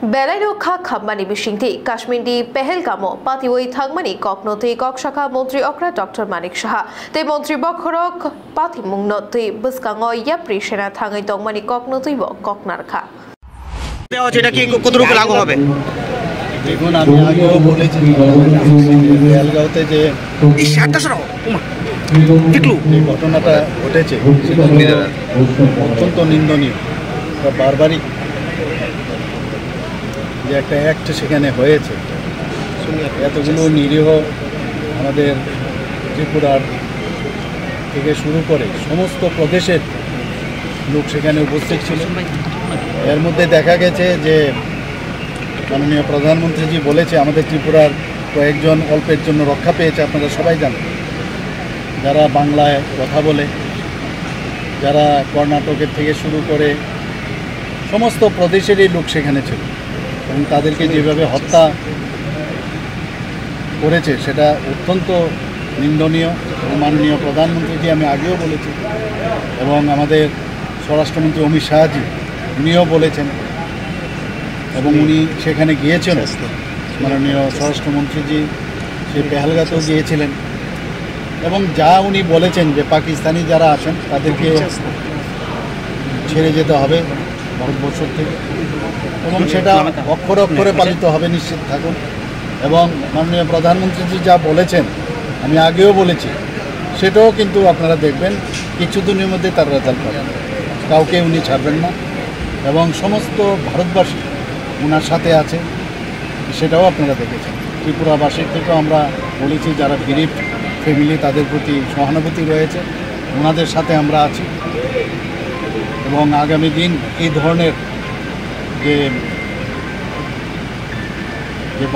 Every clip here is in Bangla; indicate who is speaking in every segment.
Speaker 1: बेलायनो खा खामानि मिशिंथि काश्मीरनि पहलगामो पातिवई थांमानि ककनोथि कक शाखा मंत्री अक्रा डॉक्टर मानिक शाह ते मंत्री बखरक पाति मुंगनोथि बसकांगो याप्रि सेना थांगै दंमानि ककनोथिबो ककनारखा
Speaker 2: এটা কি কতটুকু লাগু হবে?
Speaker 3: দেখুন, আমি আগেও বলেছি বেলগাঁওতে যে এই ঘটনাটা ঘটেছে অত্যন্ত নিন্দনীয়। বারবারই যে একটা অ্যাক্ট সেখানে হয়েছে, এতগুলো নিরীহ আমাদের ত্রিপুরার থেকে শুরু করে সমস্ত প্রদেশের লোক সেখানে উপস্থিত ছিল। এর মধ্যে দেখা গেছে যে মাননীয় প্রধানমন্ত্রীজি বলেছে আমাদের ত্রিপুরার কয়েকজন অল্পের জন্য রক্ষা পেয়েছে। আপনারা সবাই জানেন, যারা বাংলায় কথা বলে, যারা কর্ণাটকের থেকে শুরু করে সমস্ত প্রদেশেরই লোক সেখানে ছিল এবং তাদেরকে যেভাবে হত্যা করেছে সেটা অত্যন্ত নিন্দনীয়। এবং মাননীয় প্রধানমন্ত্রীজি আমি আগেও বলেছি এবং আমাদের স্বরাষ্ট্রমন্ত্রী অমিত শাহজি উনিও বলেছেন এবং উনি সেখানে গিয়েছেন। মাননীয় স্বরাষ্ট্রমন্ত্রীজি সেই পেহেলগাঁতেও গিয়েছিলেন এবং যা উনি বলেছেন যে পাকিস্তানি যারা আসেন তাদেরকে ছেড়ে যেতে হবে ভারতবর্ষ থেকে এবং সেটা অক্ষরে অক্ষরে পালিত হবে, নিশ্চিত থাকুন। এবং মাননীয় প্রধানমন্ত্রীজি যা বলেছেন আমি আগেও বলেছি সেটাও কিন্তু আপনারা দেখবেন কিছুদিনের মধ্যে তার রেজাল্ট পাবেন। কাউকে উনি ছাড়বেন না এবং সমস্ত ভারতবাসী ওনার সাথে আছে, সেটাও আপনারা দেখেছেন। ত্রিপুরাবাসীর থেকেও আমরা বলেছি যারা গরিব ফ্যামিলি তাদের প্রতি সহানুভূতি রয়েছে, ওনাদের সাথে আমরা আছি এবং আগামী দিন এই ধরনের যে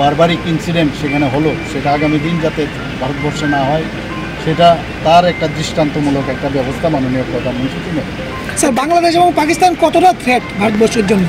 Speaker 3: বারবারিক ইনসিডেন্ট সেখানে হলো সেটা আগামী দিন যাতে ভারতবর্ষে না হয় সেটা তার একটা দৃষ্টান্তমূলক একটা ব্যবস্থা মাননীয় প্রধানমন্ত্রী নেবেন।
Speaker 4: স্যার, বাংলাদেশ এবং পাকিস্তান কতটা থ্রেট ভারতবর্ষের জন্য?